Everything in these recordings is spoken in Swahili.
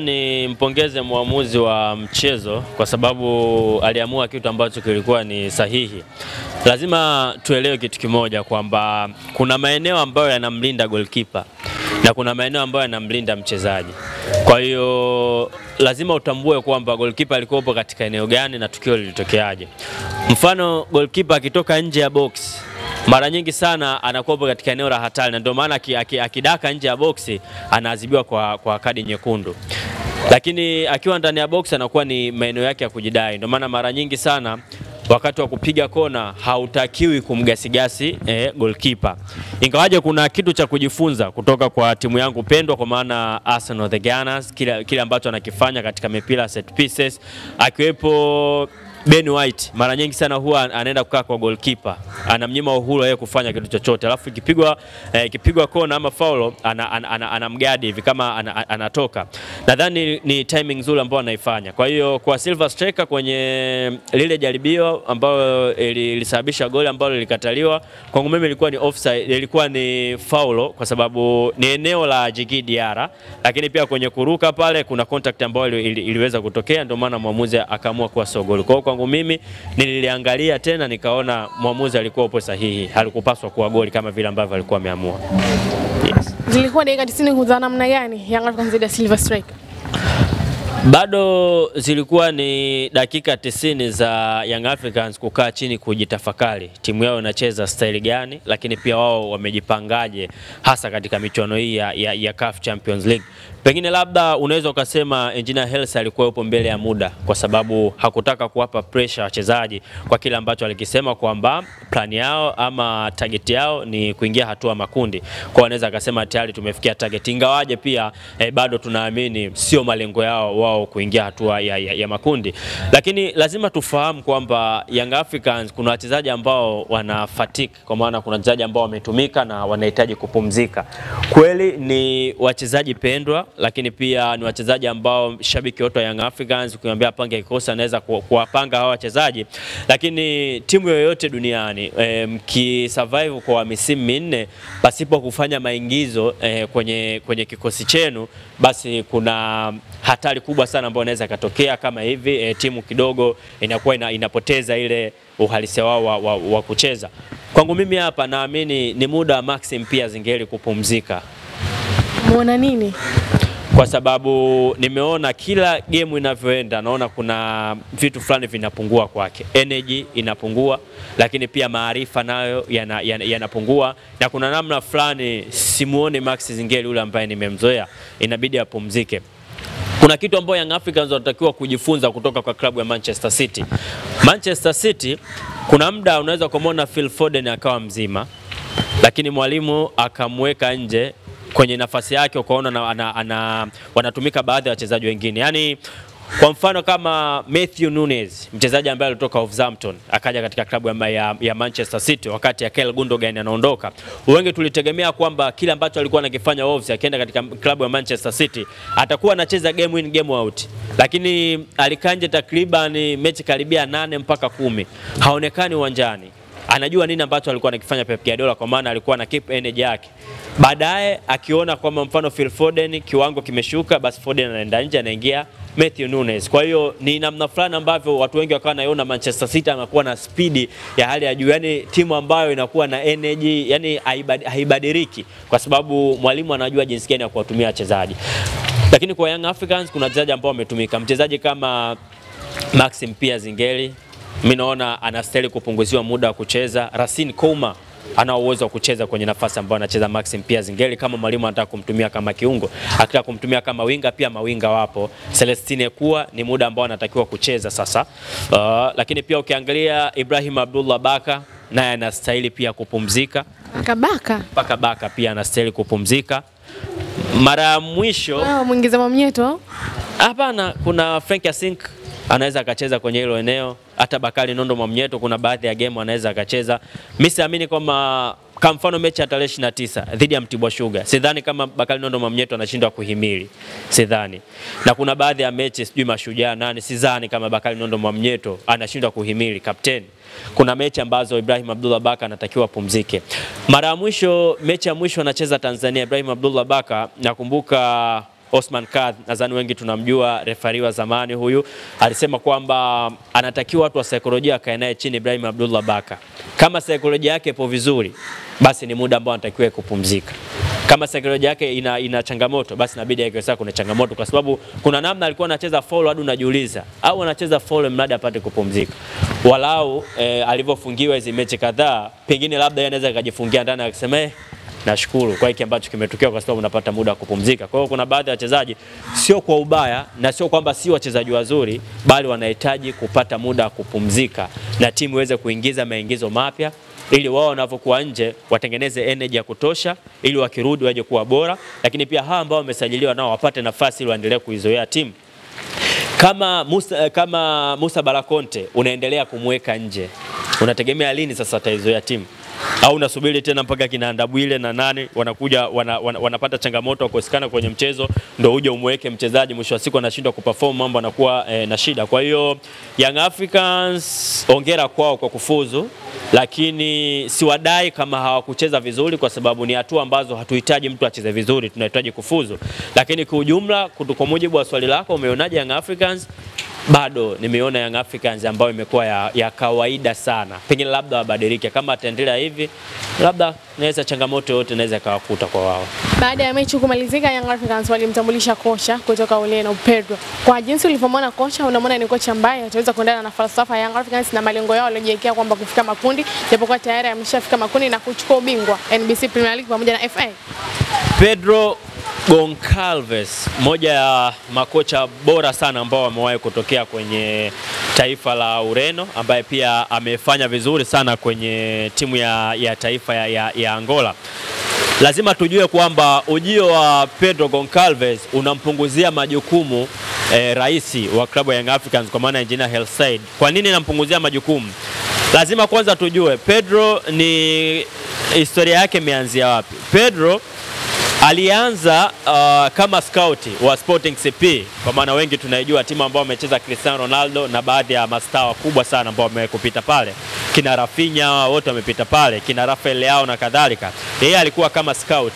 Ni mpongeze muamuzi wa mchezo kwa sababu aliamua kitu ambacho kilikuwa ni sahihi. Lazima tuelewe kitu kimoja kwamba kuna maeneo ambayo yanamlinda goalkeeper na kuna maeneo ambayo yanamlinda mchezaji. Kwa hiyo lazima utambue kwamba goalkeeper alikuwa katika eneo gani na tukio lilitokeaje. Mfano goalkeeper akitoka nje ya box mara nyingi sana anakuwa katika eneo la hatari, na ndio maana akidaka nje ya boksi anaadhibiwa kwa kadi nyekundu. Lakini akiwa ndani ya box anakuwa ni maeneo yake ya kujidai. Ndio maana mara nyingi sana wakati wa kupiga kona hautakiwi kumgasigasi goalkeeper. Ingawaje kuna kitu cha kujifunza kutoka kwa timu yangu pendwa, kwa maana Arsenal the Gunners, kile ambacho anakifanya katika mipira set pieces, akiwepo Ben White mara nyingi sana huwa anaenda kukaa kwa goalkeeper, anamnyima uhuru yeye kufanya kitu chochote, alafu ikipigwa kona ama faulo anamgadi hivi kama anatoka. Nadhani ni timing nzuri ambayo anaifanya. Kwa hiyo kwa Silver Striker kwenye lile jaribio ambalo ilisababisha goli ambalo lilikataliwa, kwangu mimi ilikuwa ni offside, ilikuwa ni faulo kwa sababu ni eneo la Djigui Diarra, lakini pia kwenye kuruka pale kuna contact ambayo iliweza kutokea, ndio maana muamuzi akaamua kuwa sio goli. Kwa kwangu mimi niliangalia tena nikaona muamuzi alikuwa upo sahihi, halikupaswa kuwa goli kama vile ambavyo alikuwa ameamua. Yes. Zilikuwa dakika 90 kuzana namna gani Young Africans dhidi ya Silver Striker? Bado zilikuwa ni dakika 90 za Young Africans kukaa chini kujitafakari timu yao inacheza style gani, lakini pia wao wamejipangaje hasa katika michuano hii ya CAF Champions League. Pengine labda unaweza ukasema Engineer Hersi alikuwa yupo mbele ya muda kwa sababu hakutaka kuwapa pressure wachezaji kwa kile ambacho alikisema kwamba plan yao ama target yao ni kuingia hatua makundi. Kwa anaweza akasema tayari tumefikia target, ingawaje pia bado tunaamini sio malengo yao wao kuingia hatua ya makundi. Lakini lazima tufahamu kwamba Young Africans kuna wachezaji ambao wana fatigue, kwa maana kuna wachezaji ambao wametumika na wanahitaji kupumzika. Kweli ni wachezaji pendwa, lakini pia ni wachezaji ambao shabiki wote wa Young Africans ukimwambia pange kikosi anaweza kuwapanga hawa wachezaji. Lakini timu yoyote duniani mkisurvive kwa misimu minne pasipo kufanya maingizo kwenye kikosi chenu, basi kuna hatari kubwa sana ambayo inaweza katokea kama hivi timu kidogo inakuwa inapoteza ile uhalisia wao wa kucheza. Kwangu mimi hapa naamini ni muda wa Maxim pia Zingeli kupumzika. Muona nini? Kwa sababu nimeona kila game inavyoenda naona kuna vitu fulani vinapungua kwake. Energy inapungua, lakini pia maarifa nayo yanapungua, na kuna namna fulani simuone Max Zingeli yule ambaye nimemzoea, inabidi apumzike. Kuna kitu ambacho Young Africans wanatakiwa kujifunza kutoka kwa klabu ya Manchester City. Manchester City kuna muda unaweza kumuona Phil Foden akawa mzima, lakini mwalimu akamweka nje kwenye nafasi yake, ukaona wanatumika baadhi ya wachezaji wengine. Yaani kwa mfano kama Mathew Nunes, mchezaji ambaye alitoka Southampton akaja katika klabu ya Manchester City wakati ya Kyle Gundogan anaondoka. Wengi tulitegemea kwamba kile ambacho alikuwa anakifanya Wolves akienda katika klabu ya Manchester City atakuwa anacheza game in game out. Lakini alikanje takriban mechi karibia 8 mpaka 10. Haonekani uwanjani. Anajua nini ambacho alikuwa anakifanya Pep Guardiola, kwa maana alikuwa na keep energy yake. Baadaye akiona kwamba mfano Phil Foden kiwango kimeshuka, basi Foden anaenda nje, anaingia Mathew Nunes. Kwa hiyo ni namna fulani ambavyo watu wengi wakawa wanaona Manchester City anakuwa na speed ya hali ya juu, yani timu ambayo inakuwa na energy, yani haibadiliki kwa sababu mwalimu anajua jinsi gani ya kuwatumia wachezaji. Lakini kwa Young Africans kuna wachezaji ambao wametumika. Mchezaji kama Maxim pia Zingeli mimi naona anastahili kupunguziwa muda wa kucheza. Racine Kouma ana uwezo wa kucheza kwenye nafasi ambayo anacheza Maxim pia Zingeli, kama mwalimu anataka kumtumia kama kiungo, akitaka kumtumia kama winga pia mawinga wapo. Celestine kuwa ni muda ambao anatakiwa kucheza sasa. Lakini pia ukiangalia Ibrahim Abdullah Baka naye anastahili pia kupumzika. Baka pia anastahili kupumzika. Mara ya mwisho muingiza Mwamnyeto? Hapana, kuna Frank Asink anaweza akacheza kwenye hilo eneo. Hata Bakari Nondo Mwamnyeto kuna baadhi ya game anaweza akacheza. Mimi siamini kwamba kama mfano mechi ya tarehe 29 dhidi ya Mtibwa Sugar, sidhani kama Bakari Nondo Mwamnyeto anashindwa kuhimili. Sidhani. Na kuna baadhi ya mechi sijui Mashujaa nani, sidhani kama Bakari Nondo Mwamnyeto anashindwa kuhimili captain. Kuna mechi ambazo Ibrahim Abdullah Baka anatakiwa pumzike. Mara ya mwisho, mechi ya mwisho anacheza Tanzania Ibrahim Abdullah Baka, nakumbuka Osman Kadh, nadhani wengi tunamjua, refari wa zamani huyu, alisema kwamba anatakiwa watu wa saikolojia akae naye chini Ibrahim Abdullah Baka. Kama saikolojia yake ipo vizuri, basi ni muda ambao anatakiwa kupumzika. Kama saikolojia yake ina changamoto, basi inabidi yake kuna changamoto, kwa sababu kuna namna alikuwa anacheza foul hadi unajiuliza, au anacheza foul mradi apate kupumzika. Walau alivyofungiwa hizo mechi kadhaa, pengine labda yeye anaweza akajifungia ndani akisema nashukuru kwa hiki ambacho kimetokea, kwa sababu unapata muda wa kupumzika. Kwa hiyo kuna baadhi ya wachezaji, sio kwa ubaya na sio kwamba si wachezaji wazuri, bali wanahitaji kupata muda wa kupumzika na timu iweze kuingiza maingizo mapya, ili wao wanapokuwa nje watengeneze energy ya kutosha, ili wakirudi waje kuwa bora, lakini pia hawa ambao wamesajiliwa nao wapate nafasi ili waendelee kuizoea timu. Kama Musa Balakonte unaendelea kumweka nje, unategemea lini sasa ataizoea timu? Au unasubiri tena mpaka kina Ndabwile na nani wanakuja wanapata changamoto wa kukosekana kwenye mchezo ndio uje umweke mchezaji, mwisho wa siku anashindwa kuperform, mambo anakuwa na shida. Kwa hiyo Young Africans hongera kwao kwa kufuzu, lakini siwadai kama hawakucheza vizuri, kwa sababu ni hatua ambazo hatuhitaji mtu acheze vizuri, tunahitaji kufuzu. Lakini kwa ujumla, kwa mujibu wa swali lako, umeonaje Young Africans? Bado nimeona Young Africans ambayo imekuwa ya kawaida sana. Pengine labda wabadilike, kama ataendelea hivi labda naweza changamoto yote naweza kawakuta kwa wao. Baada ya mechi kumalizika, Young Africans walimtambulisha kocha kutoka Ureno, Pedro. Kwa jinsi ulivyomwona kocha, unamwona ni kocha ambaye ataweza kuendana na falsafa ya Young Africans na malengo yao waliojiwekea kwamba kufika makundi, japokuwa tayari ameshafika makundi na kuchukua ubingwa NBC Premier League pamoja na FA. Pedro Goncalves, moja ya makocha bora sana ambao wamewahi kutokea kwenye taifa la Ureno, ambaye pia amefanya vizuri sana kwenye timu ya taifa ya Angola. Lazima tujue kwamba ujio wa Pedro Goncalves unampunguzia majukumu raisi wa klabu ya Young Africans, kwa maana Engineer Hersi Said. Kwa nini nampunguzia majukumu? Lazima kwanza tujue Pedro ni historia yake imeanzia wapi. Pedro alianza kama scout wa Sporting CP, kwa maana wengi tunaijua timu ambao wamecheza Cristiano Ronaldo na baadhi ya mastaa wakubwa sana ambao wamekupita pale, kina Rafinha wote wamepita pale, kina Rafael Leao na kadhalika. Yeye alikuwa kama scout,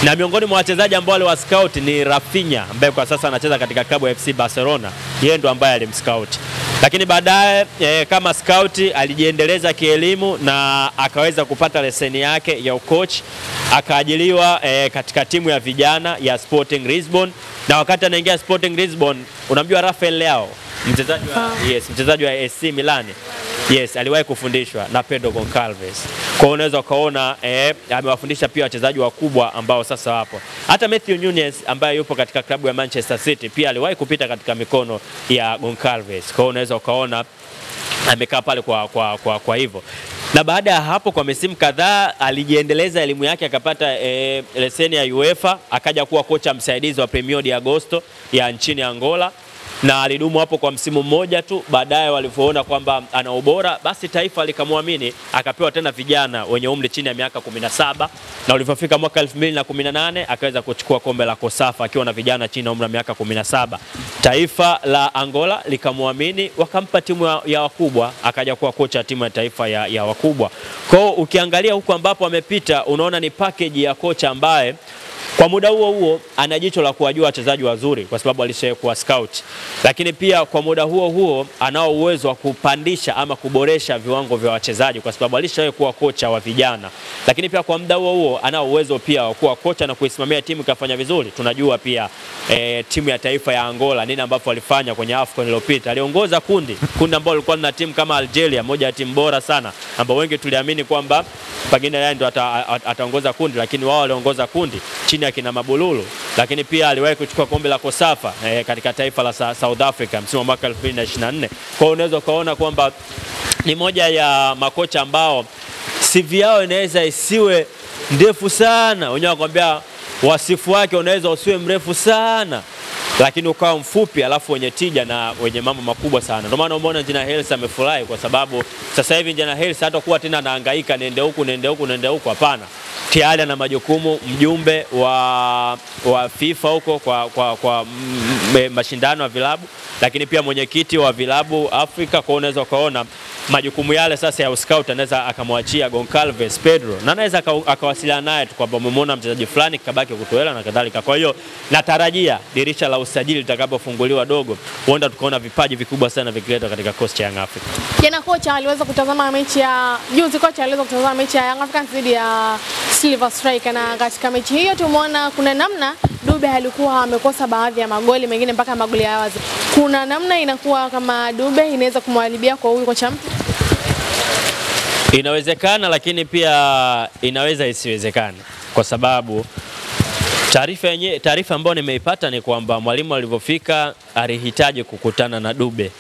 na miongoni mwa wachezaji ambao wale wa scout ni Rafinha ambaye kwa sasa anacheza katika klabu ya FC Barcelona. Yeye ndo ambaye alimscout. Lakini baadaye kama scout alijiendeleza kielimu na akaweza kupata leseni yake ya ucoach, akaajiliwa katika timu ya vijana ya Sporting Lisbon. Na wakati anaingia Sporting Lisbon, unamjua Rafael Leao, mchezaji wa AC Milan. Yes, aliwahi kufundishwa na Pedro Goncalves. Kwa hiyo unaweza ukaona amewafundisha pia wachezaji wakubwa ambao sasa wapo. Hata Mathew Nunes ambaye yupo katika klabu ya Manchester City pia aliwahi kupita katika mikono ya Goncalves. Kwa hiyo unaweza ukaona amekaa pale kwa hivyo. Na baada ya hapo kwa misimu kadhaa alijiendeleza elimu yake, akapata leseni ya UEFA, akaja kuwa kocha msaidizi wa Premier de Agosto ya nchini Angola. Na alidumu hapo kwa msimu mmoja tu. Baadaye walipoona kwamba ana ubora, basi taifa likamwamini, akapewa tena vijana wenye umri chini ya miaka 17, na ulipofika mwaka 2018 akaweza kuchukua kombe la Kosafa akiwa na vijana chini ya umri wa miaka 17. Taifa la Angola likamwamini, wakampa timu ya wakubwa, akaja kuwa kocha timu ya taifa ya wakubwa. Kwa hiyo ukiangalia huko ambapo amepita, unaona ni package ya kocha ambaye kwa muda huo ana jicho la kuwajua wachezaji wazuri, kwa sababu alishakuwa scout. Lakini pia kwa muda huo anao uwezo wa kupandisha ama kuboresha viwango vya wachezaji, kwa sababu alishakuwa kocha wa vijana. Lakini pia kwa muda huo anao uwezo pia wa kuwa kocha na kuisimamia timu ikafanya vizuri. Tunajua pia timu ya taifa ya Angola nini ambapo alifanya kwenye AFCON iliyopita. Aliongoza kundi ambalo lilikuwa na timu kama Algeria, moja ya timu bora sana, ambao wengi tuliamini kwamba pengine yeye ndo ataongoza kundi, lakini wao waliongoza kundi chini ya kina Mabululu. Lakini pia aliwahi kuchukua kombe la Kosafa katika taifa la South Africa msimu wa mwaka 2024. Kwa hiyo unaweza kuona kwamba ni moja ya makocha ambao CV yao inaweza isiwe ndefu sana. Wenyewe wakwambia wasifu wake unaweza usiwe mrefu sana, lakini ukawa mfupi alafu wenye tija na wenye mambo makubwa sana. Ndio maana umeona Engineer Hersi amefurahi, kwa sababu sasa hivi Engineer Hersi hatakuwa tena anahangaika nende huku, hapana. Tayari na majukumu, mjumbe wa FIFA huko kwa mashindano ya vilabu, lakini pia mwenyekiti wa vilabu Afrika. Kwa unaweza kuona majukumu yale sasa ya scout anaweza akamwachia Goncalves Pedro, na anaweza akawasiliana naye tu kwamba umemwona mchezaji fulani kabaki kutoela na kadhalika. Kwa hiyo natarajia dirisha la usajili litakapofunguliwa dogo, huenda tukaona vipaji vikubwa sana vikiletwa katika kosi cha Young Africa. Jana kocha aliweza kutazama mechi ya juzi, kocha aliweza kutazama mechi ya Young Africans dhidi ya Silver Strike, na katika mechi hiyo tumeona kuna namna Dube alikuwa amekosa baadhi ya magoli, mengine mpaka magoli ya wazi. Kuna namna inakuwa kama Dube inaweza kumwalibia kwa huyu kocha mpya. Inawezekana, lakini pia inaweza isiwezekana, kwa sababu taarifa ambayo nimeipata ni kwamba mwalimu alivyofika alihitaji kukutana na Dube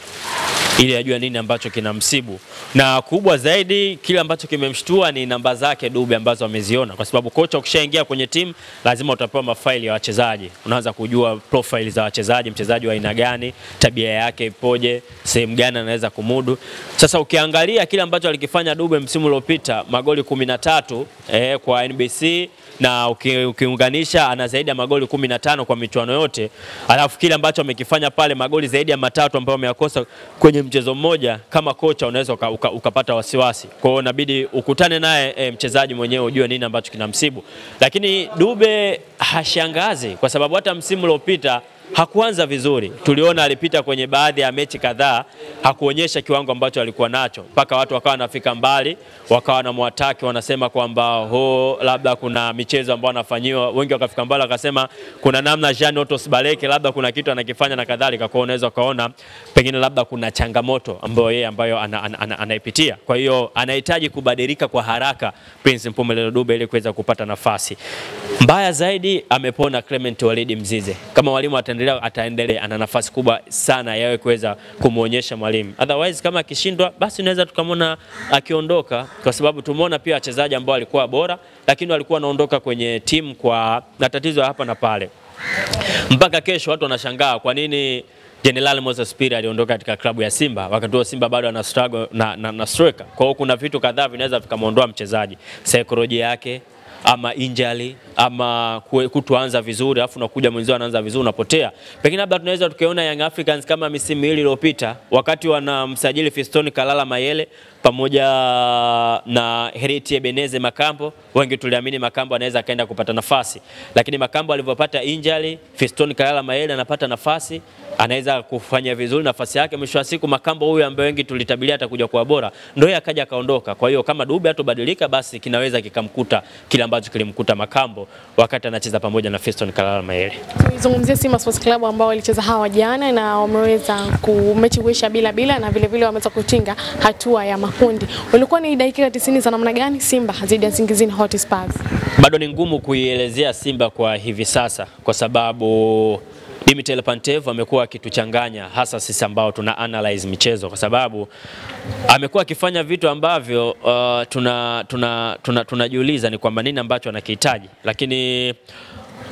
ili ajue nini ambacho kinamsibu, na kubwa zaidi kile ambacho kimemshtua ni namba zake Dube ambazo ameziona, kwa sababu kocha ukishaingia kwenye timu lazima utapewa mafaili ya wachezaji, unaanza kujua profile za wachezaji, mchezaji wa aina gani, tabia yake ipoje, sehemu gani anaweza kumudu. Sasa ukiangalia kile ambacho alikifanya Dube msimu uliopita, magoli 13 kwa NBC, na ukiunganisha ana zaidi ya magoli 15 kwa michuano yote, alafu kile ambacho amekifanya pale magoli zaidi ya 3 ambayo ameyakosa kwenye mchezo mmoja, kama kocha unaweza ukapata wasiwasi. Kwa hiyo inabidi ukutane naye mchezaji mwenyewe ujue nini ambacho kinamsibu. Lakini Dube hashangazi, kwa sababu hata msimu uliopita hakuanza vizuri. Tuliona alipita kwenye baadhi ya mechi kadhaa, hakuonyesha kiwango ambacho alikuwa nacho, mpaka watu wakawa wanafika mbali, wakawa na mwataki wanasema kwamba labda kuna michezo ambayo anafanyiwa, wengi wakafika mbali wakasema kuna namna Jean Otos Baleke labda kuna kitu anakifanya na kadhalika. Kwa unaweza kaona pengine labda kuna changamoto ambayo anaipitia. Kwa hiyo anahitaji kubadilika kwa haraka Prince Mpumelelo Dube ili kuweza kupata nafasi. Mbaya zaidi amepona Clement Walidi Mzize. Kama mwalimu ataendelea, ana nafasi kubwa sana yawe kuweza kumuonyesha mwalimu. Otherwise kama akishindwa, basi unaweza tukamwona akiondoka, kwa sababu tumeona pia wachezaji ambao walikuwa bora lakini walikuwa wanaondoka kwenye timu kwa tatizo hapa na pale. Mpaka kesho watu wanashangaa kwa nini General Moses Piri aliondoka katika klabu ya Simba wakati huo Simba bado ana struggle na striker. Kwa hiyo kuna vitu kadhaa vinaweza vikamuondoa mchezaji, saikolojia yake, ama injury, ama kutoanza vizuri alafu unakuja mwenzao anaanza vizuri unapotea. Pengine labda tunaweza tukaona Young Africans kama misimu hili iliyopita wakati wanamsajili Fiston Kalala Mayele pamoja na Heriti Ebeneze Makambo, wengi tuliamini Makambo anaweza kaenda kupata nafasi, lakini Makambo alivyopata injury, Fiston Kalala Mayele anapata nafasi, anaweza kufanya vizuri nafasi yake. Mwisho wa siku Makambo huyu ambaye wengi tulitabilia atakuja kuwa bora, ndio yeye akaja kaondoka. Kwa hiyo kama Dube hatobadilika, basi kinaweza kikamkuta kile ambacho kilimkuta Makambo wakati anacheza pamoja na Fiston Kalala Mayele. Tuzungumzie Simba Sports Club ambao walicheza hawa jana na wameweza mechi kuisha bila na vile vile wameweza kutinga hatua ya makundi. Ulikuwa ni dakika 90 za namna gani Simba dhidi ya Nsingizini Hotspurs? Bado ni ngumu kuielezea Simba kwa hivi sasa, kwa sababu Dimitar Pantev amekuwa akituchanganya, hasa sisi ambao tuna analyze michezo, kwa sababu amekuwa akifanya vitu ambavyo tunajiuliza ni kwamba nini ambacho anakihitaji, lakini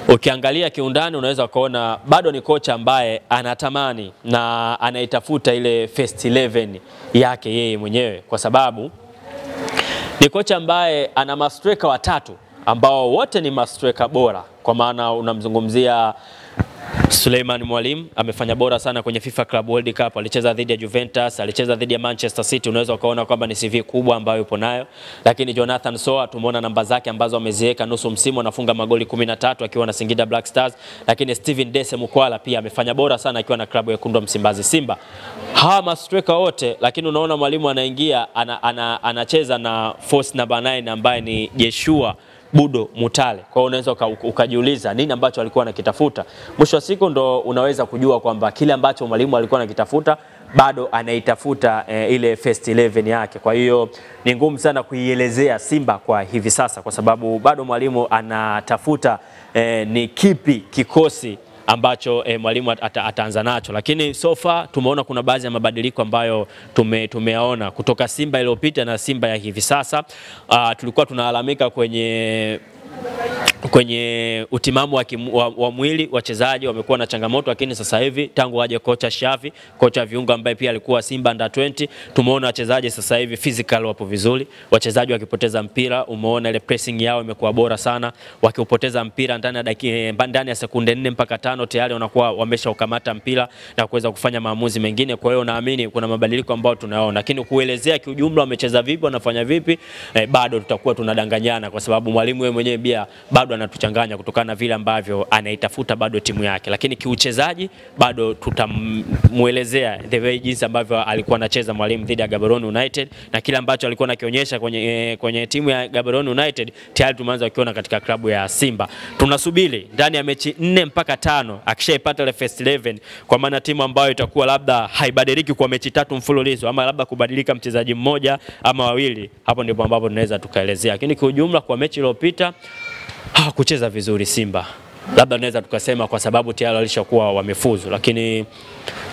ukiangalia kiundani unaweza kuona bado ni kocha ambaye anatamani na anaitafuta ile first 11 yake yeye mwenyewe, kwa sababu ni kocha ambaye ana mastreka watatu ambao wote ni mastreka bora. Kwa maana unamzungumzia Suleiman Mwalimu, amefanya bora sana kwenye FIFA Club World Cup, alicheza dhidi ya Juventus, alicheza dhidi ya Manchester City, unaweza ukaona kwamba ni CV kubwa ambayo yupo nayo. Lakini Jonathan Soa tumeona namba zake ambazo ameziweka, nusu msimu anafunga magoli 13 akiwa na Singida Black Stars. Lakini Steven Dese Mukwala pia amefanya bora sana akiwa na klabu ya Wekundu wa Msimbazi Simba. Hawa mastreka wote, lakini unaona mwalimu anaingia anacheza na force number 9 ambaye ni Jeshua Budo Mutale. Kwa hiyo unaweza ukajiuliza nini ambacho alikuwa anakitafuta. Mwisho wa siku ndo unaweza kujua kwamba kile ambacho mwalimu alikuwa anakitafuta bado anaitafuta ile first 11 yake. Kwa hiyo ni ngumu sana kuielezea Simba kwa hivi sasa, kwa sababu bado mwalimu anatafuta ni kipi kikosi ambacho mwalimu ataanza nacho. Lakini so far tumeona kuna baadhi ya mabadiliko ambayo tumeona kutoka Simba iliyopita na Simba ya hivi sasa. Tulikuwa tunalalamika kwenye utimamu wa mwili, wachezaji wamekuwa na changamoto, lakini sasa hivi tangu aje kocha Shavi, kocha viungo ambaye pia alikuwa Simba under 20, tumeona wachezaji sasa hivi physical wapo vizuri, wachezaji wakipoteza mpira, umeona ile pressing yao imekuwa bora sana, wakiupoteza mpira ndani ya sekunde 4 mpaka 5 tayari wanakuwa wameshaukamata mpira na kuweza kufanya maamuzi mengine. Kwa hiyo naamini kuna mabadiliko ambayo tunaona, lakini kuelezea kiujumla wamecheza vipi, wanafanya vipi, bado tutakuwa tunadanganyana, kwa sababu mwalimu yeye mwenyewe pia bado anatuchanganya kutokana na vile ambavyo anaitafuta bado timu yake, lakini kiuchezaji bado tutamuelezea the way jinsi ambavyo alikuwa anacheza mwalimu dhidi ya Gaborone United, na kile ambacho alikuwa anakionyesha kwenye timu ya Gaborone United tayari tumeanza kukiona katika klabu ya Simba. Tunasubiri ndani ya mechi 4 mpaka 5 akishaipata ile first 11, kwa maana timu ambayo itakuwa labda haibadiliki kwa mechi 3 mfululizo, ama labda kubadilika mchezaji mmoja ama wawili, hapo ndipo ambapo tunaweza tukaelezea. Lakini kwa ujumla kwa mechi iliyopita hawakucheza vizuri Simba. Labda tunaweza tukasema kwa sababu tayari walishakuwa wamefuzu, lakini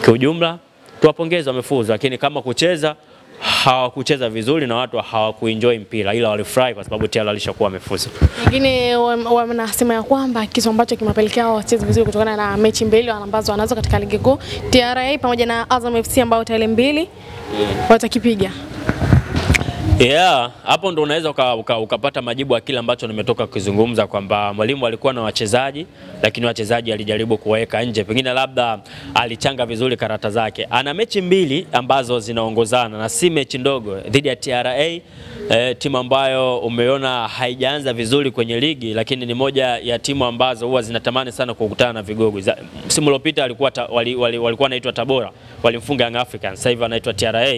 kwa ujumla tuwapongeze wamefuzu, lakini kama kucheza hawakucheza vizuri na watu hawakuenjoy mpira, ila walifurahi kwa sababu tayari walishakuwa wamefuzu. Wengine wanasema ya kwamba kitu ambacho kimepelekea wao wacheze vizuri kutokana na mechi mbili ambazo wanazo katika ligi kuu, TRA pamoja na Azam FC ambao tayari mbili watakipiga. Yeah, hapo ndo unaweza ukapata majibu ya kile ambacho nimetoka kuzungumza, kwamba mwalimu alikuwa na wachezaji lakini wachezaji alijaribu kuweka nje, pengine labda alichanga vizuri karata zake. Ana mechi mbili ambazo zinaongozana na si mechi ndogo dhidi ya TRA, timu ambayo umeona haijaanza vizuri kwenye ligi, lakini ni moja ya timu ambazo huwa zinatamani sana kukutana na vigogo. Msimu uliopita walikuwa wanaitwa Tabora, walimfunga Young Africans, sasa hivi wanaitwa TRA.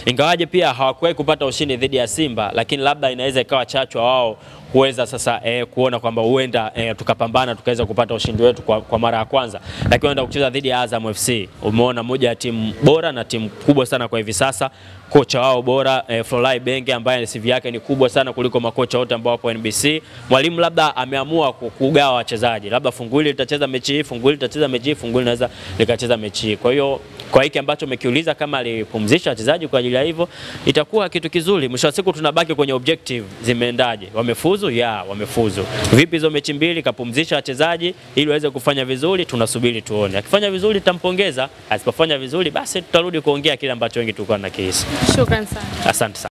Ingawaje pia hawakuwahi kupata ushindi dhidi ya Simba, lakini labda inaweza ikawa chachu wao kuweza sasa kuona kwamba huenda tukapambana tukaweza kupata ushindi wetu kwa mara ya kwanza, lakini wanaenda kucheza dhidi ya Azam FC. Umeona moja ya timu bora na timu kubwa sana kwa hivi sasa, kocha wao bora Florent Ibenge ambaye CV yake ni kubwa sana kuliko makocha wote ambao wapo NBC. Mwalimu labda ameamua kugawa wachezaji, labda Funguli litacheza mechi hii, Funguli litacheza mechi hii, Funguli naweza likacheza mechi hii. Kwa hiyo kwa hiki ambacho umekiuliza, kama alipumzisha wachezaji kwa ajili ya hivyo, itakuwa kitu kizuri. Mwisho wa siku tunabaki kwenye objective, zimeendaje? Wamefuzu? Ya, wamefuzu. Vipi hizo mechi mbili? Kapumzisha wachezaji ili waweze kufanya vizuri, tunasubiri tuone. Akifanya vizuri tutampongeza, asipofanya vizuri basi tutarudi kuongea kile ambacho wengi tulikuwa tunakihisi. Shukrani sana. Asante sana.